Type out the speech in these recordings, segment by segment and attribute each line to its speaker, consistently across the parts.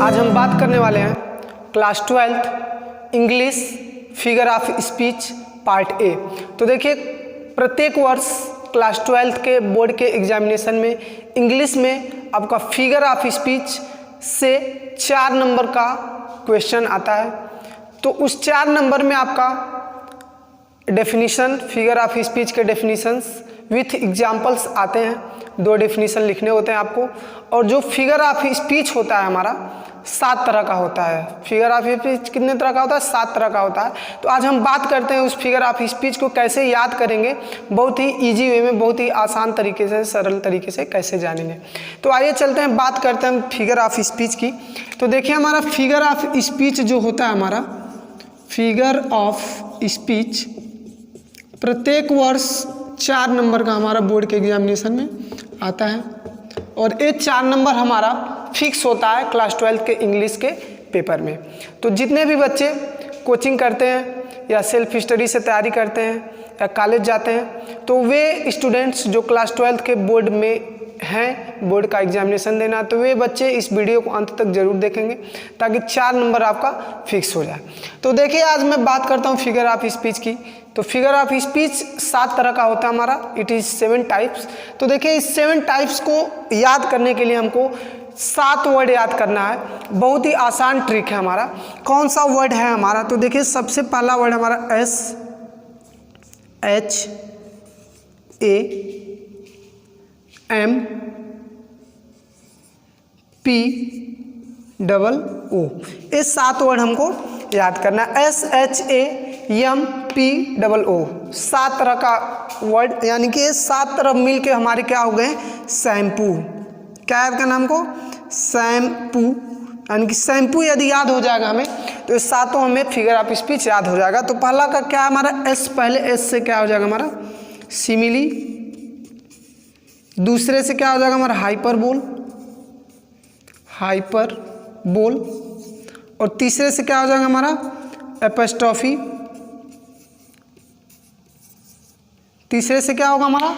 Speaker 1: आज हम बात करने वाले हैं class 12 English figure of speech part A. तो देखिए, प्रत्येक वर्ष क्लास 12 के बोर्ड के एग्जामिनेशन में इंग्लिश में आपका फिगर ऑफ स्पीच से 4 नंबर का क्वेश्चन आता है। तो उस 4 नंबर में आपका डेफिनीशन, फिगर ऑफ स्पीच के डेफिनीशंस विथ एग्जाम्पल्स आते हैं। 2 डेफिनीशन लिखने होते हैं आपको। और जो फिगर ऑफ स्पीच होता है हमारा 7 तरह का होता है। फिगर ऑफ स्पीच कितने तरह का होता है? 7 तरह का होता है। तो आज हम बात करते हैं उस फिगर ऑफ स्पीच को कैसे याद करेंगे, बहुत ही ईजी वे में, बहुत ही आसान तरीके से, सरल तरीके से कैसे जानेंगे। तो आइए चलते हैं, बात करते हैं फिगर ऑफ स्पीच की। तो देखिए, हमारा फिगर ऑफ स्पीच जो होता है, हमारा फिगर ऑफ स्पीच प्रत्येक वर्ष 4 नंबर का हमारा बोर्ड के एग्जामिनेशन में आता है। और ये 4 नंबर हमारा फिक्स होता है क्लास 12 के इंग्लिश के पेपर में। तो जितने भी बच्चे कोचिंग करते हैं या सेल्फ स्टडी से तैयारी करते हैं या कॉलेज जाते हैं, तो वे स्टूडेंट्स जो क्लास 12 के बोर्ड में हैं, बोर्ड का एग्जामिनेशन देना, तो वे बच्चे इस वीडियो को अंत तक जरूर देखेंगे ताकि 4 नंबर आपका फिक्स हो जाए। तो देखिए, आज मैं बात करता हूँ फिगर ऑफ स्पीच की। तो फिगर ऑफ स्पीच 7 तरह का होता है हमारा। It is 7 types. तो देखिए, इस 7 टाइप्स को याद करने के लिए हमको 7 वर्ड याद करना है। बहुत ही आसान ट्रिक है हमारा। कौन सा वर्ड है हमारा? तो देखिए, सबसे पहला वर्ड हमारा SHAMPOO। ये 7 वर्ड हमको याद करना है। SHAMPOO 7 तरह का वर्ड, यानी कि 7 तरह मिल के हमारे क्या हो गए? शैम्पू। क्या याद करना हमको? शैम्पू। यानी कि शैम्पू यदि याद हो जाएगा हमें, तो ये 7 हमें फिगर ऑफ स्पीच याद हो जाएगा। तो पहला का क्या हमारा? एस। पहले एस से क्या हो जाएगा हमारा? सिमिली। दूसरे से क्या हो जाएगा हमारा? हाइपरबोल। और तीसरे से क्या हो जाएगा हमारा? एपस्ट्रॉफी। तीसरे से क्या होगा हमारा?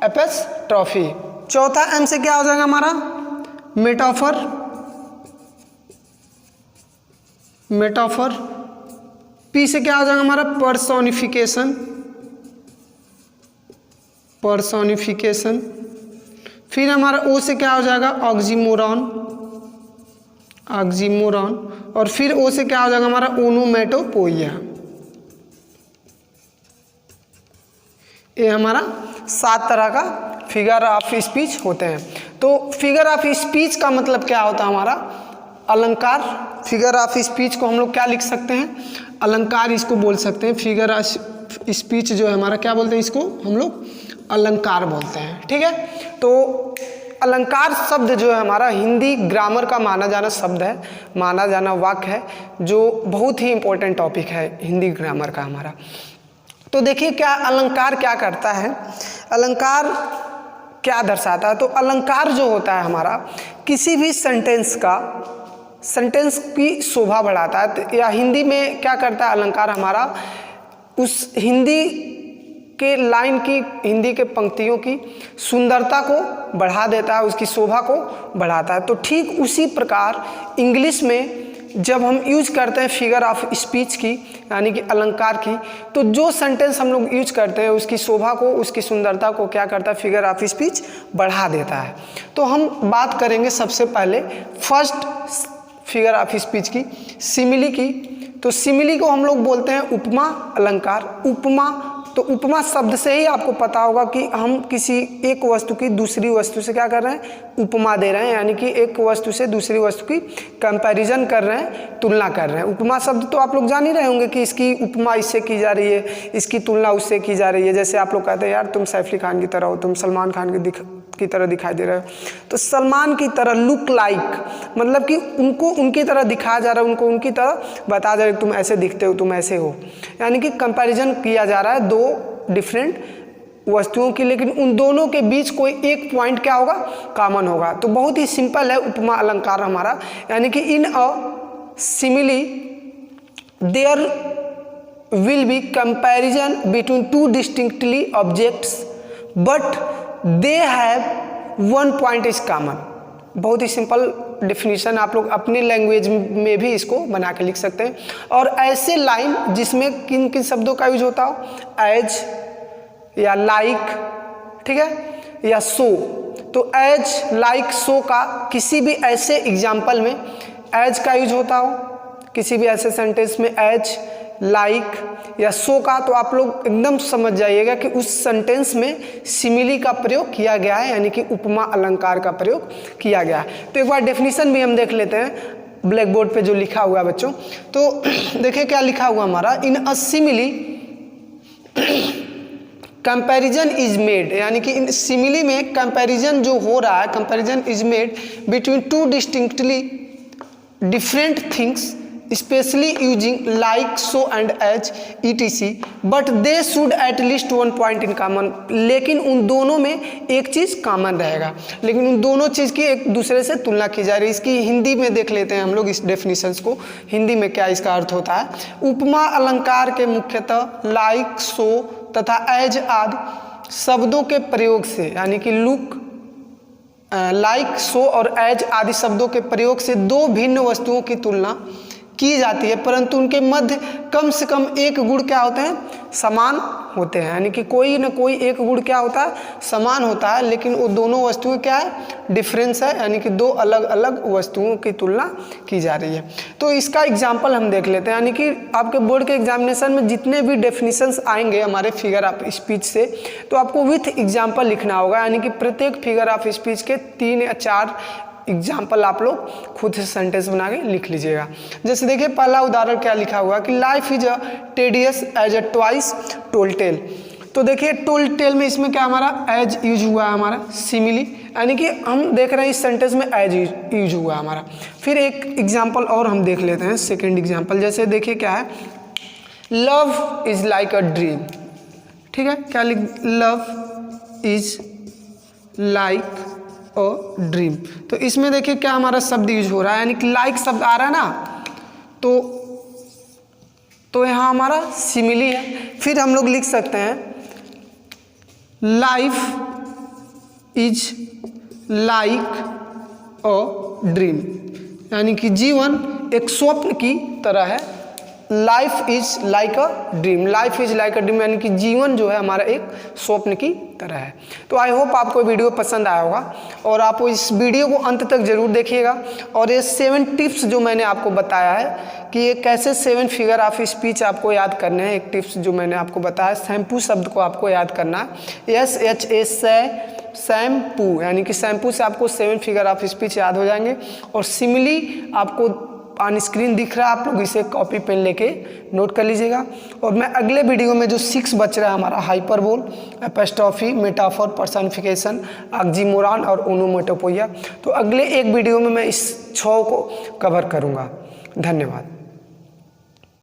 Speaker 1: एपस्ट्रॉफी। चौथा एम से क्या हो जाएगा हमारा? मेटाफर। पी से क्या हो जाएगा हमारा? पर्सोनिफिकेशन। फिर हमारा ओ से क्या हो जाएगा? ऑक्सीमोरॉन। और फिर ओ से क्या हो जाएगा हमारा? ओनोमेटोपोइया। ये हमारा 7 तरह का फिगर ऑफ स्पीच होते हैं। तो फिगर ऑफ स्पीच का मतलब क्या होता है हमारा? अलंकार। फिगर ऑफ स्पीच को हम लोग क्या लिख सकते हैं? अलंकार इसको बोल सकते हैं। फिगर ऑफ स्पीच जो है हमारा, क्या बोलते हैं इसको? हम लोग अलंकार बोलते हैं। ठीक है। तो अलंकार शब्द जो है हमारा हिंदी ग्रामर का माना जाना शब्द है, माना जाना वाक्य है, जो बहुत ही इंपॉर्टेंट टॉपिक है हिंदी ग्रामर का हमारा। तो देखिए, क्या अलंकार क्या करता है, अलंकार क्या दर्शाता है? तो अलंकार जो होता है हमारा, किसी भी सेंटेंस की शोभा बढ़ाता है। या हिंदी में क्या करता है अलंकार हमारा? उस हिंदी के लाइन की, हिंदी के पंक्तियों की सुंदरता को बढ़ा देता है, उसकी शोभा को बढ़ाता है। तो ठीक उसी प्रकार इंग्लिश में जब हम यूज करते हैं फिगर ऑफ स्पीच की, यानी कि अलंकार की, तो जो सेंटेंस हम लोग यूज करते हैं उसकी शोभा को, उसकी सुंदरता को क्या करता है? फिगर ऑफ स्पीच बढ़ा देता है। तो हम बात करेंगे सबसे पहले फर्स्ट फिगर ऑफ स्पीच की, सिमिली की। तो सिमिली को हम लोग बोलते हैं उपमा अलंकार। उपमा, तो उपमा शब्द से ही आपको पता होगा कि हम किसी एक वस्तु की दूसरी वस्तु से क्या कर रहे हैं? उपमा दे रहे हैं, यानी कि एक वस्तु से दूसरी वस्तु की कंपैरिजन कर रहे हैं, तुलना कर रहे हैं। उपमा शब्द तो आप लोग जान ही रहे होंगे कि इसकी उपमा इससे की जा रही है, इसकी तुलना उससे की जा रही है। जैसे आप लोग कहते हैं, यार तुम सैफ अली खान की तरह हो, तुम सलमान खान की तरह दिखाई दे रहे हो। तो सलमान की तरह, लुक लाइक, मतलब कि उनको उनकी तरह दिखाया जा रहा है, उनको उनकी तरह बताया जा रहा है, तुम ऐसे दिखते हो, तुम ऐसे हो। यानी कि कंपैरिजन किया जा रहा है 2 डिफरेंट वस्तुओं की, लेकिन उन दोनों के बीच कोई एक पॉइंट क्या होगा? कॉमन होगा। तो बहुत ही सिंपल है उपमा अलंकार हमारा। यानी कि in a simile there will be comparison between 2 distinctly objects, but they have 1 point is common. बहुत ही सिंपल डेफिनेशन, आप लोग अपने लैंग्वेज में भी इसको बना के लिख सकते हैं। और ऐसे लाइन जिसमें किन किन शब्दों का यूज होता हो, एज या लाइक, ठीक है, या सो। तो एज, लाइक, सो का किसी भी ऐसे एग्जाम्पल में एज का यूज होता हो, किसी भी ऐसे सेंटेंस में एज, लाइक या सो का, तो आप लोग एकदम समझ जाइएगा कि उस सेंटेंस में सिमिली का प्रयोग किया गया है, यानी कि उपमा अलंकार का प्रयोग किया गया है। तो एक बार डेफिनेशन भी हम देख लेते हैं ब्लैक बोर्ड पे जो लिखा हुआ है बच्चों। तो देखिए क्या लिखा हुआ हमारा, इन a simile comparison is made, यानी कि इन सिमिली में कंपैरिजन जो हो रहा है, comparison is made between two distinctly different things specially using like, so and as etc, but they should at least one point in common. लेकिन उन दोनों में एक चीज़ कॉमन रहेगा, लेकिन उन दोनों चीज़ की एक दूसरे से तुलना की जा रही है। इसकी हिंदी में देख लेते हैं हम लोग इस डेफिनेशंस को, हिंदी में क्या इसका अर्थ होता है। उपमा अलंकार के मुख्यतः लाइक, सो तथा एज आदि शब्दों के प्रयोग से, यानी कि लुक, लाइक, सो और एज आदि शब्दों के प्रयोग से दो भिन्न वस्तुओं की तुलना की जाती है, परंतु उनके मध्य कम से कम एक गुण क्या होते हैं, समान होते हैं। यानी कि कोई ना कोई एक गुण क्या होता है, समान होता है, लेकिन वो दोनों वस्तुएं क्या है, डिफरेंस है, यानी कि दो अलग अलग वस्तुओं की तुलना की जा रही है। तो इसका एग्जाम्पल हम देख लेते हैं, यानी कि आपके बोर्ड के एग्जामिनेशन में जितने भी डेफिनेशंस आएंगे हमारे फिगर ऑफ स्पीच से, तो आपको विथ एग्जाम्पल लिखना होगा, यानी कि प्रत्येक फिगर ऑफ स्पीच के 3 या 4 एग्जाम्पल आप लोग खुद से सेंटेंस बना के लिख लीजिएगा। जैसे देखिए पहला उदाहरण क्या लिखा हुआ कि life is a tedious as a twice told tale. तो देखिए टोल्ड टेल में इसमें क्या हमारा एज यूज हुआ है, हमारा सिमिली, यानी कि हम देख रहे हैं इस सेंटेंस में एज यूज हुआ है हमारा। फिर एक एग्जाम्पल और हम देख लेते हैं, सेकेंड एग्जाम्पल। जैसे देखिए क्या है, love is like a dream, ठीक है, क्या लिख, लव इज लाइक और ड्रीम। तो इसमें देखिए क्या हमारा शब्द यूज हो रहा है, यानी कि लाइक शब्द आ रहा है ना, तो यहाँ हमारा सिमिली है। फिर हम लोग लिख सकते हैं life is like a dream, यानी कि जीवन एक स्वप्न की तरह है। Life is like a dream, life is like a dream, यानी कि जीवन जो है हमारा एक स्वप्न की तरह है। तो आई होप आपको वीडियो पसंद आया होगा और आप इस वीडियो को अंत तक जरूर देखिएगा। और ये 7 टिप्स जो मैंने आपको बताया है कि ये कैसे 7 फिगर ऑफ स्पीच आपको याद करने हैं, एक टिप्स जो मैंने आपको बताया, शैम्पू शब्द को आपको याद करना है, SHA शैम्पू, यानी कि शैम्पू से आपको 7 फिगर ऑफ स्पीच याद हो जाएंगे। और सिमिली आपको ऑन स्क्रीन दिख रहा है, आप लोग इसे कॉपी पेन लेके नोट कर लीजिएगा। और मैं अगले वीडियो में जो 6 बच रहा है हमारा, hyperbole, apostrophe, metaphor, personification, oxymoron और ओनोमेटोपोइया, तो अगले एक वीडियो में मैं इस 6 को कवर करूँगा। धन्यवाद।